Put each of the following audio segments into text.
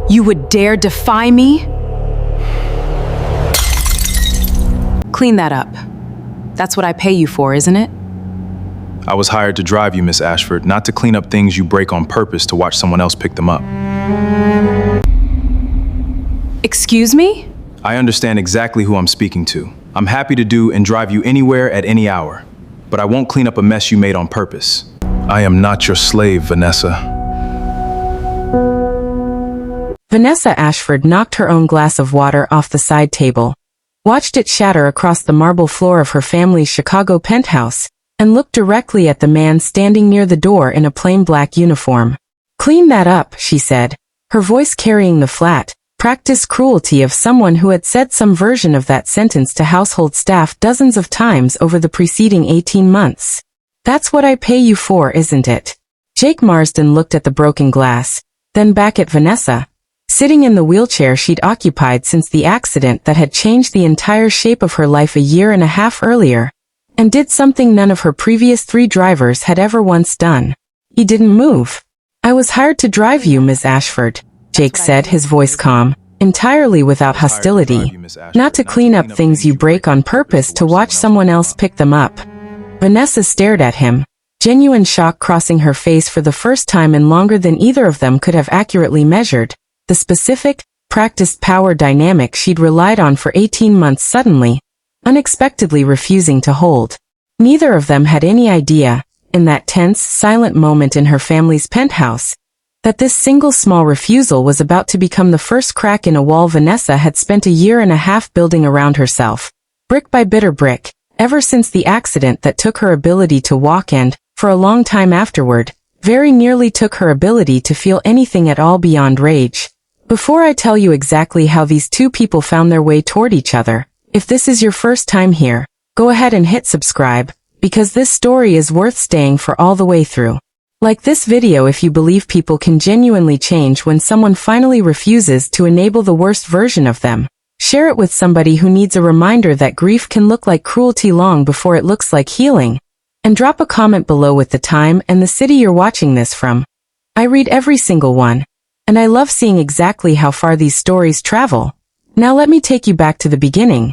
You would dare defy me? Clean that up. That's what I pay you for, isn't it? I was hired to drive you, Miss Ashford, not to clean up things you break on purpose to watch someone else pick them up. Excuse me? I understand exactly who I'm speaking to. I'm happy to do and drive you anywhere at any hour, but I won't clean up a mess you made on purpose. I am not your slave, Vanessa. Vanessa Ashford knocked her own glass of water off the side table, watched it shatter across the marble floor of her family's Chicago penthouse, and looked directly at the man standing near the door in a plain black uniform. "Clean that up," she said, her voice carrying the flat, practiced cruelty of someone who had said some version of that sentence to household staff dozens of times over the preceding 18 months. "That's what I pay you for, isn't it?" Jake Marsden looked at the broken glass, then back at Vanessa, sitting in the wheelchair she'd occupied since the accident that had changed the entire shape of her life a year and a half earlier, and did something none of her previous 3 drivers had ever once done. He didn't move. "I was hired to drive you, Miss Ashford," Jake said, his voice calm, entirely without hostility, "not to clean up things you break on purpose to watch someone else pick them up." Vanessa stared at him, genuine shock crossing her face for the first time in longer than either of them could have accurately measured. The specific, practiced power dynamic she'd relied on for 18 months suddenly, unexpectedly refusing to hold. Neither of them had any idea, in that tense, silent moment in her family's penthouse, that this single small refusal was about to become the first crack in a wall Vanessa had spent a year and a half building around herself, brick by bitter brick, ever since the accident that took her ability to walk and, for a long time afterward, very nearly took her ability to feel anything at all beyond rage. Before I tell you exactly how these two people found their way toward each other, if this is your first time here, go ahead and hit subscribe, because this story is worth staying for all the way through. Like this video if you believe people can genuinely change when someone finally refuses to enable the worst version of them. Share it with somebody who needs a reminder that grief can look like cruelty long before it looks like healing. And drop a comment below with the time and the city you're watching this from. I read every single one, and I love seeing exactly how far these stories travel. Now let me take you back to the beginning,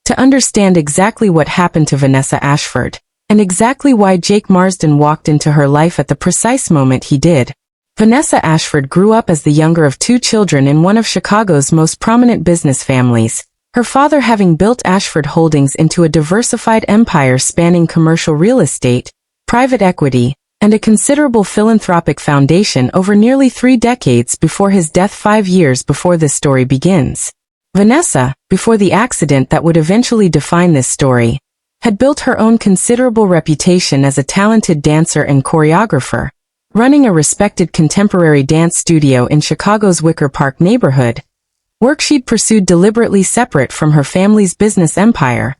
to understand exactly what happened to Vanessa Ashford, and exactly why Jake Marsden walked into her life at the precise moment he did. Vanessa Ashford grew up as the younger of 2 children in one of Chicago's most prominent business families, her father having built Ashford Holdings into a diversified empire spanning commercial real estate, private equity, and a considerable philanthropic foundation over nearly 3 decades before his death 5 years before this story begins. Vanessa, before the accident that would eventually define this story, had built her own considerable reputation as a talented dancer and choreographer, running a respected contemporary dance studio in Chicago's Wicker Park neighborhood, work she'd pursued deliberately separate from her family's business empire,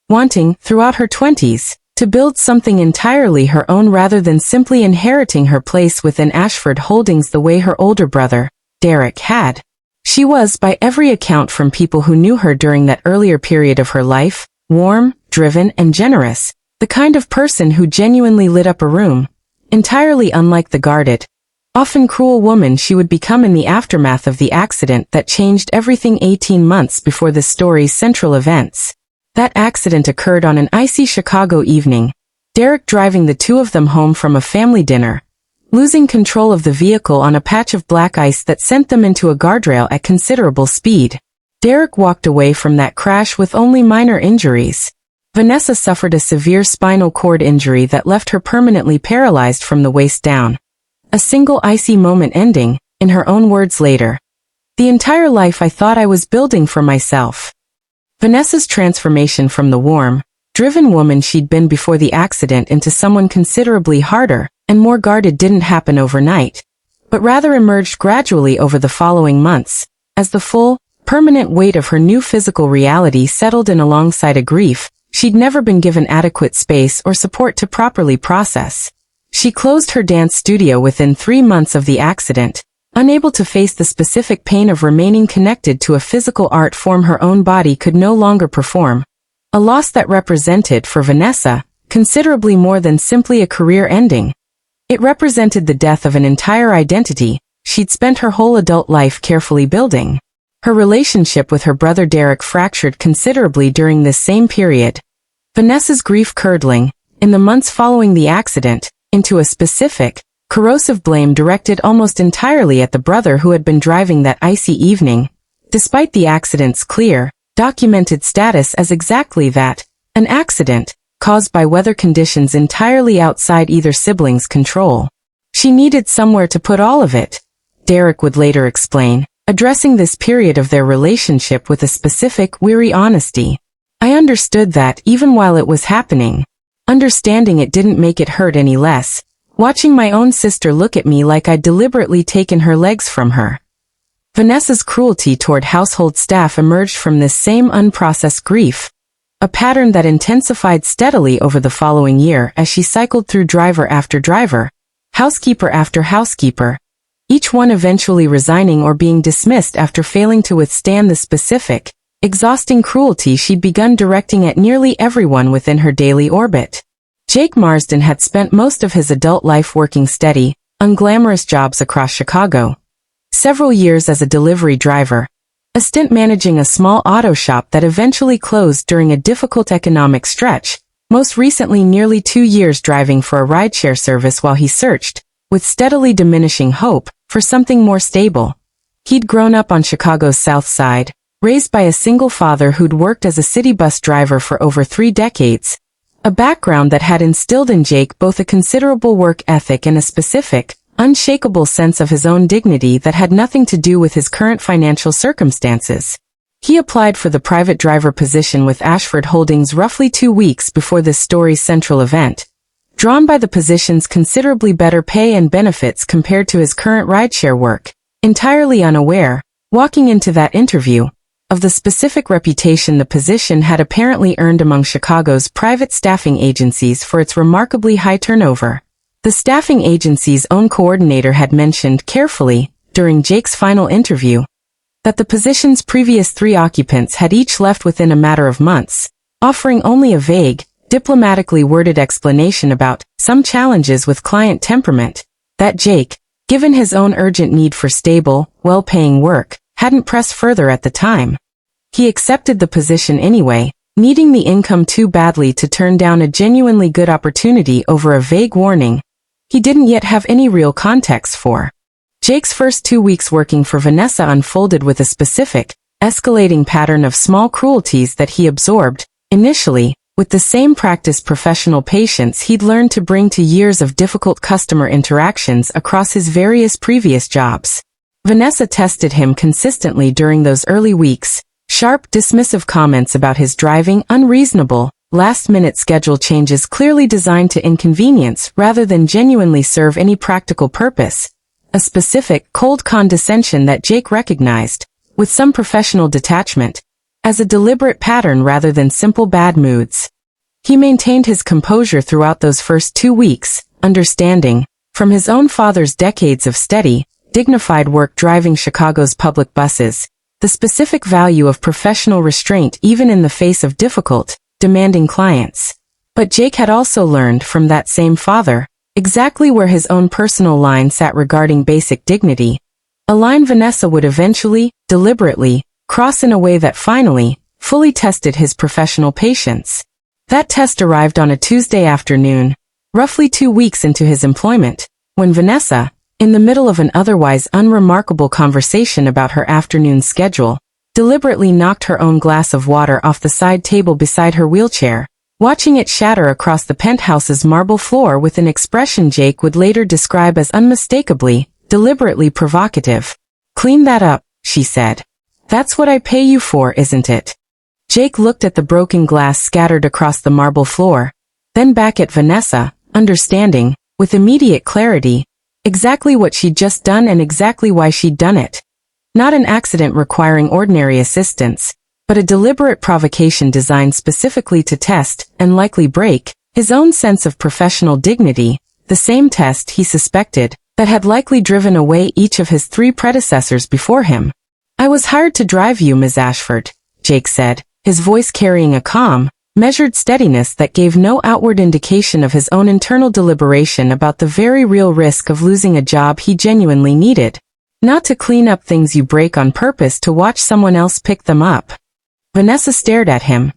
wanting, throughout her 20s, to build something entirely her own rather than simply inheriting her place within Ashford Holdings the way her older brother, Derek, had. She was, by every account from people who knew her during that earlier period of her life, warm, driven, and generous, the kind of person who genuinely lit up a room, entirely unlike the guarded, often cruel woman she would become in the aftermath of the accident that changed everything 18 months before the story's central events. That accident occurred on an icy Chicago evening, Derek driving the 2 of them home from a family dinner, losing control of the vehicle on a patch of black ice that sent them into a guardrail at considerable speed. Derek walked away from that crash with only minor injuries. Vanessa suffered a severe spinal cord injury that left her permanently paralyzed from the waist down. A single icy moment ending, in her own words later, "The entire life I thought I was building for myself." Vanessa's transformation from the warm, driven woman she'd been before the accident into someone considerably harder and more guarded didn't happen overnight, but rather emerged gradually over the following months, as the full, permanent weight of her new physical reality settled in alongside a grief she'd never been given adequate space or support to properly process. She closed her dance studio within 3 months of the accident, unable to face the specific pain of remaining connected to a physical art form her own body could no longer perform, a loss that represented, for Vanessa, considerably more than simply a career ending. It represented the death of an entire identity, she'd spent her whole adult life carefully building. Her relationship with her brother Derek fractured considerably during this same period. Vanessa's grief curdling, in the months following the accident, into a specific, corrosive blame directed almost entirely at the brother who had been driving that icy evening, despite the accident's clear, documented status as exactly that, an accident, caused by weather conditions entirely outside either sibling's control. She needed somewhere to put all of it, Derek would later explain, addressing this period of their relationship with a specific, weary honesty. I understood that even while it was happening. Understanding it didn't make it hurt any less, watching my own sister look at me like I'd deliberately taken her legs from her. Vanessa's cruelty toward household staff emerged from this same unprocessed grief, a pattern that intensified steadily over the following year as she cycled through driver after driver, housekeeper after housekeeper, each one eventually resigning or being dismissed after failing to withstand the specific, exhausting cruelty she'd begun directing at nearly everyone within her daily orbit. Jake Marsden had spent most of his adult life working steady, unglamorous jobs across Chicago. Several years as a delivery driver, a stint managing a small auto shop that eventually closed during a difficult economic stretch, most recently nearly 2 years driving for a rideshare service while he searched, with steadily diminishing hope, for something more stable. He'd grown up on Chicago's South Side, raised by a single father who'd worked as a city bus driver for over 3 decades, a background that had instilled in Jake both a considerable work ethic and a specific, unshakable sense of his own dignity that had nothing to do with his current financial circumstances. He applied for the private driver position with Ashford Holdings roughly 2 weeks before this story's central event, drawn by the position's considerably better pay and benefits compared to his current rideshare work, entirely unaware, walking into that interview, of the specific reputation the position had apparently earned among Chicago's private staffing agencies for its remarkably high turnover. The staffing agency's own coordinator had mentioned carefully, during Jake's final interview, that the position's previous 3 occupants had each left within a matter of months, offering only a vague, diplomatically worded explanation about some challenges with client temperament, that Jake, given his own urgent need for stable, well-paying work, hadn't pressed further at the time. He accepted the position anyway, needing the income too badly to turn down a genuinely good opportunity over a vague warning he didn't yet have any real context for. Jake's first 2 weeks working for Vanessa unfolded with a specific, escalating pattern of small cruelties that he absorbed, initially, with the same practiced professional patience he'd learned to bring to years of difficult customer interactions across his various previous jobs. Vanessa tested him consistently during those early weeks, sharp, dismissive comments about his driving, unreasonable, last-minute schedule changes clearly designed to inconvenience rather than genuinely serve any practical purpose, a specific, cold condescension that Jake recognized, with some professional detachment, as a deliberate pattern rather than simple bad moods. He maintained his composure throughout those first 2 weeks, understanding, from his own father's decades of steady, dignified work driving Chicago's public buses, the specific value of professional restraint even in the face of difficult, demanding clients. But Jake had also learned from that same father, exactly where his own personal line sat regarding basic dignity, a line Vanessa would eventually, deliberately, cross in a way that finally, fully tested his professional patience. That test arrived on a Tuesday afternoon, roughly 2 weeks into his employment, when Vanessa, in the middle of an otherwise unremarkable conversation about her afternoon schedule, deliberately knocked her own glass of water off the side table beside her wheelchair, watching it shatter across the penthouse's marble floor with an expression Jake would later describe as unmistakably, deliberately provocative. "Clean that up," she said. "That's what I pay you for, isn't it?" Jake looked at the broken glass scattered across the marble floor, then back at Vanessa, understanding, with immediate clarity, exactly what she'd just done and exactly why she'd done it. Not an accident requiring ordinary assistance, but a deliberate provocation designed specifically to test, and likely break, his own sense of professional dignity, the same test he suspected, that had likely driven away each of his 3 predecessors before him. "I was hired to drive you, Ms. Ashford," Jake said, his voice carrying a calm, measured steadiness that gave no outward indication of his own internal deliberation about the very real risk of losing a job he genuinely needed. Not to clean up things you break on purpose to watch someone else pick them up. Vanessa stared at him,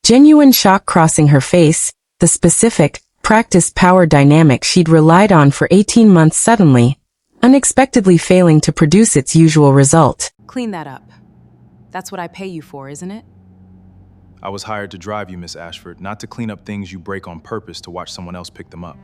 genuine shock crossing her face, the specific, practiced power dynamic she'd relied on for 18 months suddenly, unexpectedly failing to produce its usual result. Clean that up. That's what I pay you for, isn't it? I was hired to drive you, Miss Ashford, not to clean up things you break on purpose to watch someone else pick them up.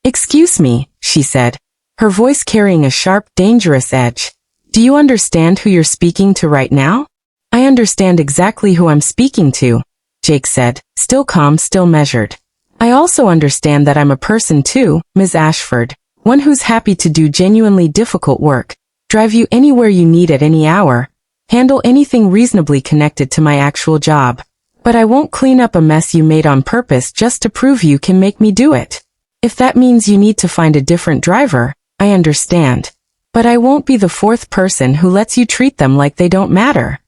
Excuse me, she said, her voice carrying a sharp, dangerous edge. Do you understand who you're speaking to right now? I understand exactly who I'm speaking to, Jake said, still calm, still measured. I also understand that I'm a person too, Ms. Ashford, one who's happy to do genuinely difficult work, drive you anywhere you need at any hour, handle anything reasonably connected to my actual job. But I won't clean up a mess you made on purpose just to prove you can make me do it. If that means you need to find a different driver, I understand. But I won't be the fourth person who lets you treat them like they don't matter.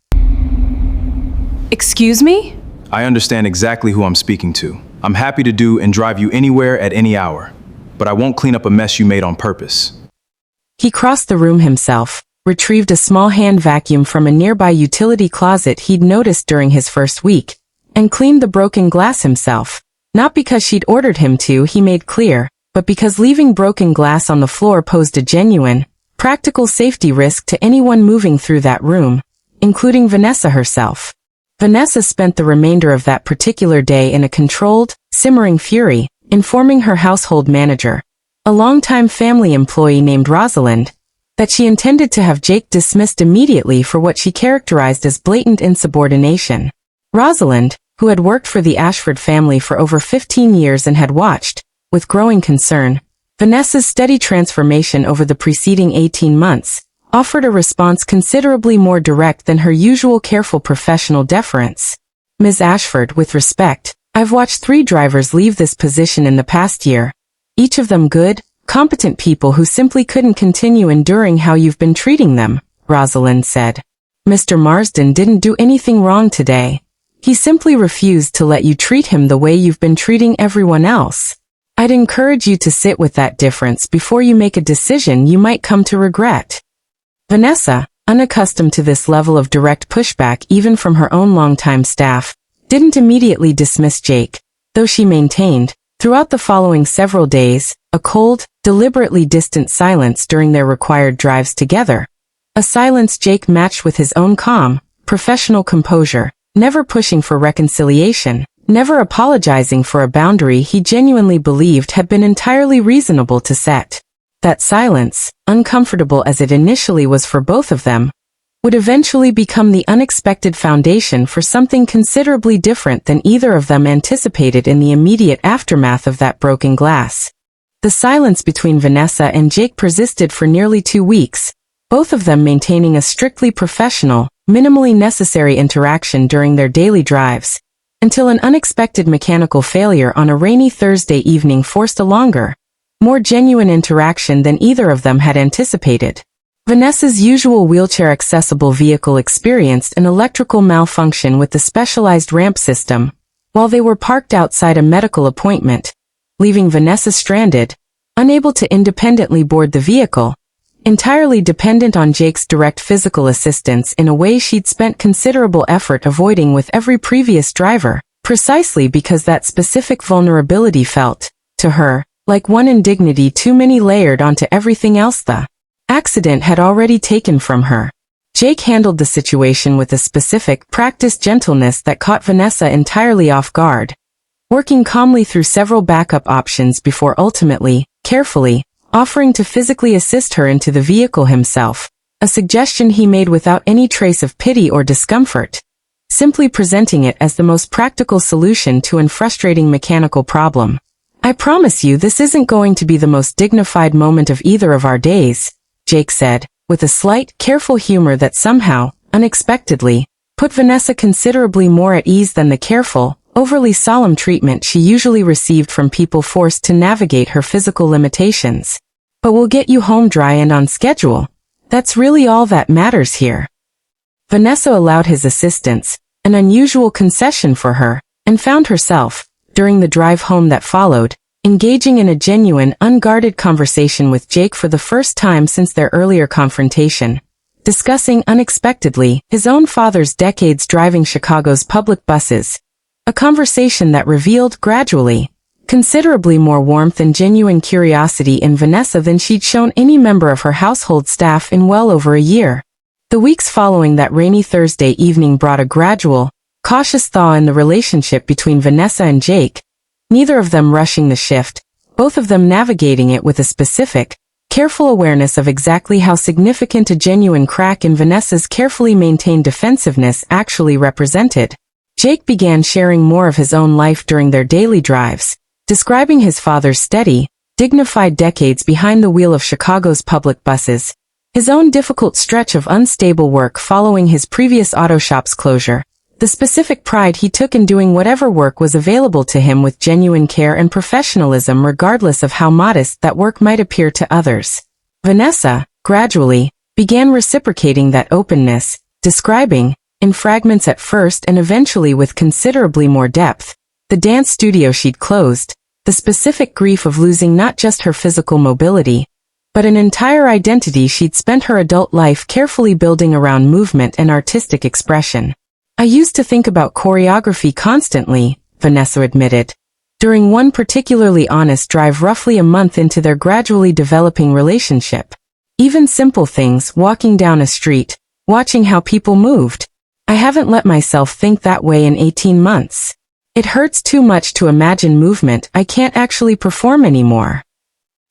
Excuse me? I understand exactly who I'm speaking to. I'm happy to do and drive you anywhere at any hour. But I won't clean up a mess you made on purpose. He crossed the room himself, retrieved a small hand vacuum from a nearby utility closet he'd noticed during his first week, and cleaned the broken glass himself. Not because she'd ordered him to, he made clear, but because leaving broken glass on the floor posed a genuine, practical safety risk to anyone moving through that room, including Vanessa herself. Vanessa spent the remainder of that particular day in a controlled, simmering fury, informing her household manager, a longtime family employee named Rosalind, that she intended to have Jake dismissed immediately for what she characterized as blatant insubordination. Rosalind, who had worked for the Ashford family for over 15 years and had watched, with growing concern, Vanessa's steady transformation over the preceding 18 months, offered a response considerably more direct than her usual careful professional deference. Ms. Ashford, with respect, I've watched 3 drivers leave this position in the past year, each of them good, competent people who simply couldn't continue enduring how you've been treating them, Rosalind said. Mr. Marsden didn't do anything wrong today. He simply refused to let you treat him the way you've been treating everyone else. I'd encourage you to sit with that difference before you make a decision you might come to regret. Vanessa, unaccustomed to this level of direct pushback even from her own longtime staff, didn't immediately dismiss Jake, though she maintained, throughout the following several days, a cold, deliberately distant silence during their required drives together. A silence Jake matched with his own calm, professional composure, never pushing for reconciliation, never apologizing for a boundary he genuinely believed had been entirely reasonable to set. That silence, uncomfortable as it initially was for both of them, would eventually become the unexpected foundation for something considerably different than either of them anticipated in the immediate aftermath of that broken glass. The silence between Vanessa and Jake persisted for nearly 2 weeks, both of them maintaining a strictly professional, minimally necessary interaction during their daily drives, until an unexpected mechanical failure on a rainy Thursday evening forced a longer, more genuine interaction than either of them had anticipated. Vanessa's usual wheelchair-accessible vehicle experienced an electrical malfunction with the specialized ramp system, while they were parked outside a medical appointment, leaving Vanessa stranded, unable to independently board the vehicle, entirely dependent on Jake's direct physical assistance in a way she'd spent considerable effort avoiding with every previous driver, precisely because that specific vulnerability felt, to her, like one indignity too many layered onto everything else the accident had already taken from her. Jake handled the situation with a specific, practiced gentleness that caught Vanessa entirely off guard, working calmly through several backup options before ultimately, carefully, offering to physically assist her into the vehicle himself, a suggestion he made without any trace of pity or discomfort, simply presenting it as the most practical solution to an frustrating mechanical problem. I promise you this isn't going to be the most dignified moment of either of our days, Jake said, with a slight, careful humor that somehow, unexpectedly, put Vanessa considerably more at ease than the careful, overly solemn treatment she usually received from people forced to navigate her physical limitations. But we'll get you home dry and on schedule. That's really all that matters here. Vanessa allowed his assistance, an unusual concession for her, and found herself, during the drive home that followed, engaging in a genuine, unguarded conversation with Jake for the first time since their earlier confrontation, discussing unexpectedly his own father's decades driving Chicago's public buses, a conversation that revealed gradually considerably more warmth and genuine curiosity in Vanessa than she'd shown any member of her household staff in well over a year. The weeks following that rainy Thursday evening brought a gradual, cautious thaw in the relationship between Vanessa and Jake, neither of them rushing the shift, both of them navigating it with a specific, careful awareness of exactly how significant a genuine crack in Vanessa's carefully maintained defensiveness actually represented. Jake began sharing more of his own life during their daily drives, describing his father's steady, dignified decades behind the wheel of Chicago's public buses, his own difficult stretch of unstable work following his previous auto shop's closure, the specific pride he took in doing whatever work was available to him with genuine care and professionalism regardless of how modest that work might appear to others. Vanessa, gradually, began reciprocating that openness, describing, in fragments at first and eventually with considerably more depth, the dance studio she'd closed, the specific grief of losing not just her physical mobility, but an entire identity she'd spent her adult life carefully building around movement and artistic expression. I used to think about choreography constantly, Vanessa admitted, during one particularly honest drive roughly a month into their gradually developing relationship. Even simple things, walking down a street, watching how people moved. I haven't let myself think that way in 18 months. It hurts too much to imagine movement I can't actually perform anymore.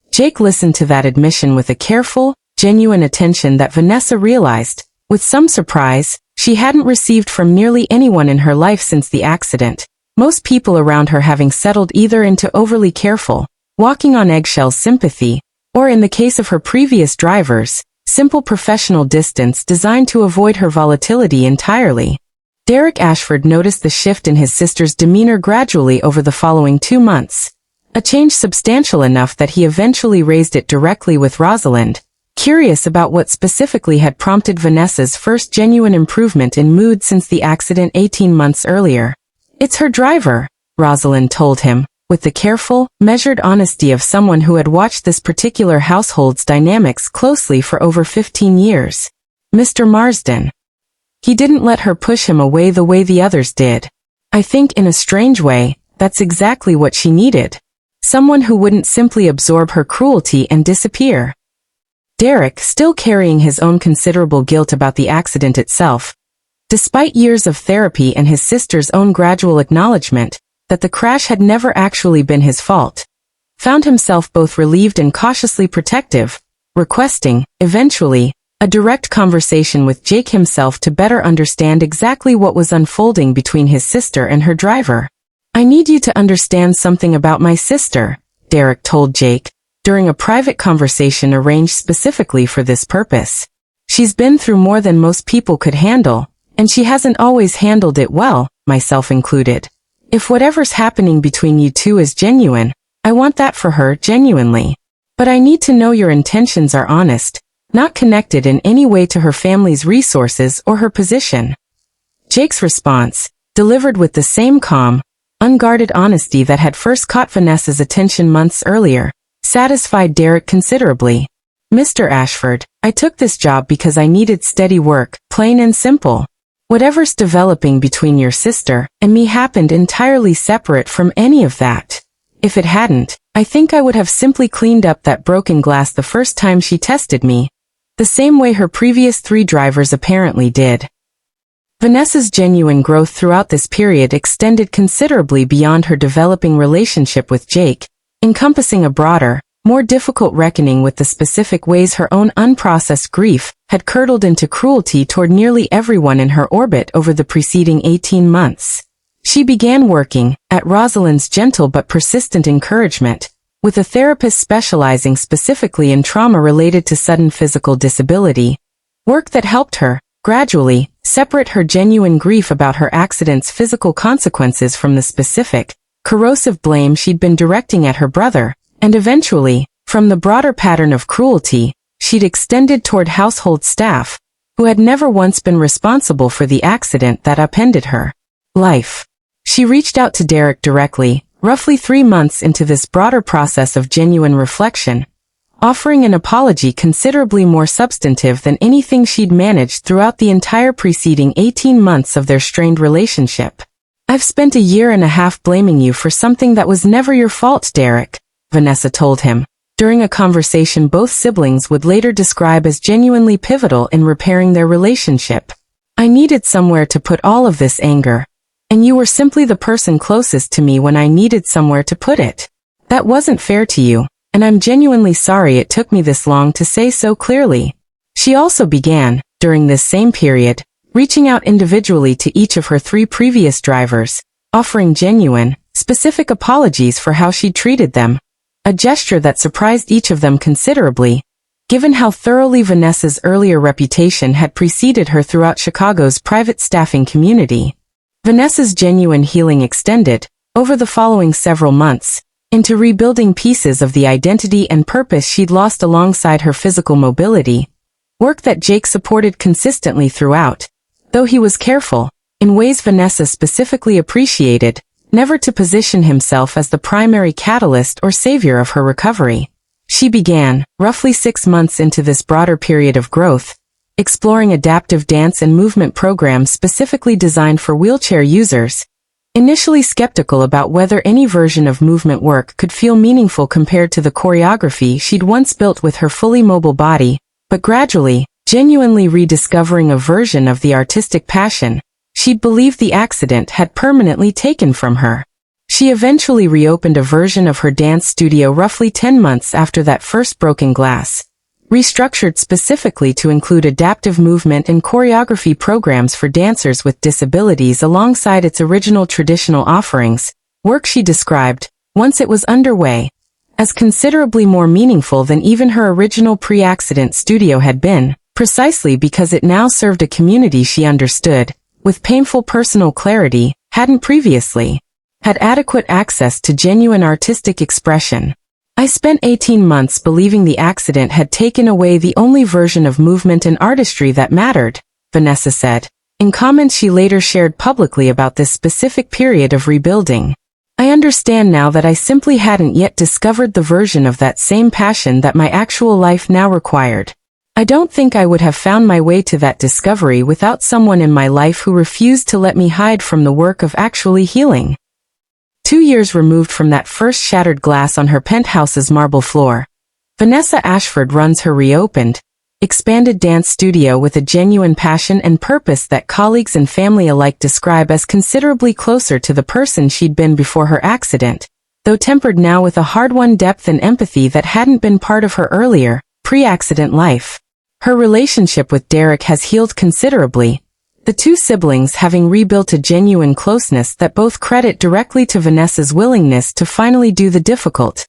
Jake listened to that admission with a careful, genuine attention that Vanessa realized, with some surprise, she hadn't received from nearly anyone in her life since the accident, most people around her having settled either into overly careful, walking on eggshells sympathy, or in the case of her previous drivers, simple professional distance designed to avoid her volatility entirely. Derek Ashford noticed the shift in his sister's demeanor gradually over the following 2 months, a change substantial enough that he eventually raised it directly with Rosalind, curious about what specifically had prompted Vanessa's first genuine improvement in mood since the accident 18 months earlier. "It's her driver," Rosalind told him, with the careful, measured honesty of someone who had watched this particular household's dynamics closely for over 15 years. "Mr. Marsden. He didn't let her push him away the way the others did. I think in a strange way, that's exactly what she needed. Someone who wouldn't simply absorb her cruelty and disappear." Derek, still carrying his own considerable guilt about the accident itself, despite years of therapy and his sister's own gradual acknowledgement that the crash had never actually been his fault, found himself both relieved and cautiously protective, requesting, eventually, a direct conversation with Jake himself to better understand exactly what was unfolding between his sister and her driver. "I need you to understand something about my sister," Derek told Jake, during a private conversation arranged specifically for this purpose. "She's been through more than most people could handle, and she hasn't always handled it well, myself included. If whatever's happening between you two is genuine, I want that for her genuinely. But I need to know your intentions are honest, not connected in any way to her family's resources or her position." Jake's response, delivered with the same calm, unguarded honesty that had first caught Vanessa's attention months earlier, satisfied Derek considerably. "Mr. Ashford, I took this job because I needed steady work, plain and simple. Whatever's developing between your sister and me happened entirely separate from any of that. If it hadn't, I think I would have simply cleaned up that broken glass the first time she tested me, the same way her previous 3 drivers apparently did." Vanessa's genuine growth throughout this period extended considerably beyond her developing relationship with Jake, encompassing a broader, more difficult reckoning with the specific ways her own unprocessed grief had curdled into cruelty toward nearly everyone in her orbit over the preceding 18 months. She began working, at Rosalind's gentle but persistent encouragement, with a therapist specializing specifically in trauma related to sudden physical disability, work that helped her, gradually, separate her genuine grief about her accident's physical consequences from the specific, corrosive blame she'd been directing at her brother, and eventually, from the broader pattern of cruelty she'd extended toward household staff, who had never once been responsible for the accident that upended her life. She reached out to Derek directly, roughly 3 months into this broader process of genuine reflection, offering an apology considerably more substantive than anything she'd managed throughout the entire preceding 18 months of their strained relationship. "I've spent a year and a half blaming you for something that was never your fault, Derek," Vanessa told him, during a conversation both siblings would later describe as genuinely pivotal in repairing their relationship. "I needed somewhere to put all of this anger, and you were simply the person closest to me when I needed somewhere to put it. That wasn't fair to you, and I'm genuinely sorry it took me this long to say so clearly." She also began, during this same period, reaching out individually to each of her 3 previous drivers, offering genuine, specific apologies for how she'd treated them, a gesture that surprised each of them considerably, given how thoroughly Vanessa's earlier reputation had preceded her throughout Chicago's private staffing community. Vanessa's genuine healing extended, over the following several months, into rebuilding pieces of the identity and purpose she'd lost alongside her physical mobility, work that Jake supported consistently throughout, though he was careful, in ways Vanessa specifically appreciated, never to position himself as the primary catalyst or savior of her recovery. She began, roughly 6 months into this broader period of growth, exploring adaptive dance and movement programs specifically designed for wheelchair users, initially skeptical about whether any version of movement work could feel meaningful compared to the choreography she'd once built with her fully mobile body, but gradually, genuinely rediscovering a version of the artistic passion she'd believed the accident had permanently taken from her. She eventually reopened a version of her dance studio roughly 10 months after that first broken glass, restructured specifically to include adaptive movement and choreography programs for dancers with disabilities alongside its original traditional offerings, work she described, once it was underway, as considerably more meaningful than even her original pre-accident studio had been, precisely because it now served a community she understood, with painful personal clarity, hadn't previously had adequate access to genuine artistic expression. "I spent 18 months believing the accident had taken away the only version of movement and artistry that mattered," Vanessa said, in comments she later shared publicly about this specific period of rebuilding. "I understand now that I simply hadn't yet discovered the version of that same passion that my actual life now required. I don't think I would have found my way to that discovery without someone in my life who refused to let me hide from the work of actually healing." 2 years removed from that first shattered glass on her penthouse's marble floor, Vanessa Ashford runs her reopened, expanded dance studio with a genuine passion and purpose that colleagues and family alike describe as considerably closer to the person she'd been before her accident, though tempered now with a hard-won depth and empathy that hadn't been part of her earlier, pre-accident life. Her relationship with Derek has healed considerably, the 2 siblings having rebuilt a genuine closeness that both credit directly to Vanessa's willingness to finally do the difficult,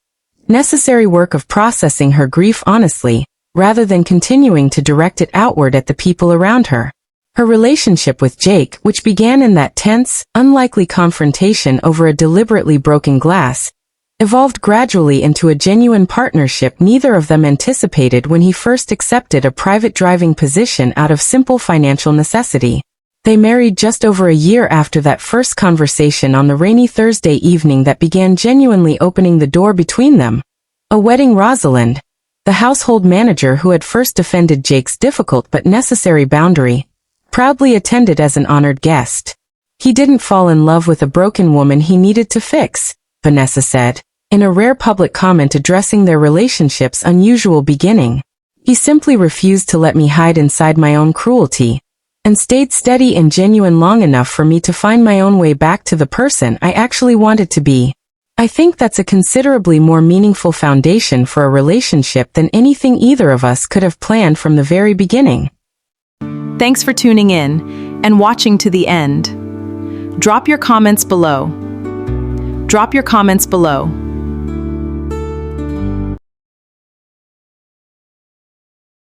necessary work of processing her grief honestly, rather than continuing to direct it outward at the people around her. Her relationship with Jake, which began in that tense, unlikely confrontation over a deliberately broken glass, evolved gradually into a genuine partnership neither of them anticipated when he first accepted a private driving position out of simple financial necessity. They married just over a year after that first conversation on the rainy Thursday evening that began genuinely opening the door between them. A wedding Rosalind, the household manager who had first defended Jake's difficult but necessary boundary, proudly attended as an honored guest. "He didn't fall in love with a broken woman he needed to fix," Vanessa said, in a rare public comment addressing their relationship's unusual beginning. "He simply refused to let me hide inside my own cruelty, and stayed steady and genuine long enough for me to find my own way back to the person I actually wanted to be. I think that's a considerably more meaningful foundation for a relationship than anything either of us could have planned from the very beginning." Thanks for tuning in and watching to the end. Drop your comments below.